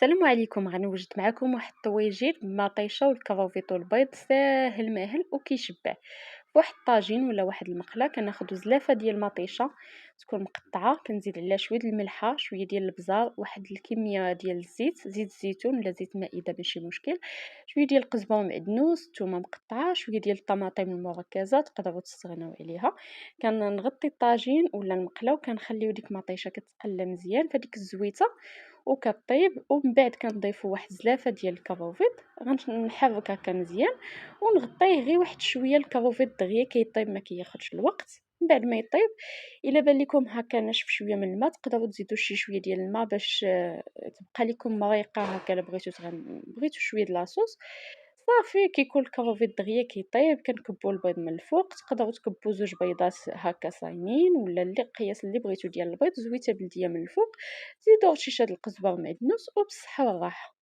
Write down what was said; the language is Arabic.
السلام عليكم، غنوجد معكم واحد الطويجير بالمطيشه والكرافيط والبيض ساهل ماهل وكيشبع. فواحد الطاجين ولا واحد المقله كناخدو زلافه ديال المطيشه تكون مقطعه، كنزيد عليها شويه د الملحه، شويه ديال البزار، واحد الكميه ديال الزيت، زيت الزيتون ولا زيت مائده ماشي مشكل، شويه ديال القزبر معدنوس، الثومه مقطعه، شويه ديال الطماطم المركزه تقدروا تستغناو عليها. كنغطي الطاجين ولا المقله وكنخليو ديك المطيشه كتقلى مزيان فديك الزويته وكطيب، ومن بعد كنضيفو واحد زلافه ديال الكاروفيط، غنحرك هكا مزيان ونغطيه غير واحد شويه. الكاروفيط دغيا كيطيب ما كياخدش الوقت. من بعد ما يطيب الا بان لكم هكا ناشف شويه من الماء تقدروا تزيدوا شويه ديال الماء باش تبقى لكم مريقه هكا. الا بغيتو شويه د لاصوص صافي. كيكون الكاروفيط دغيا كيطيب كنكبوا البيض من الفوق، تقدروا تكبوا زوج بيضات هكا صايمين ولا اللي قياس اللي بغيتو ديال البيض، زويته بلديه من الفوق، زيدوا رشيشه د القزبر معدنوس وبالصحه والراحه.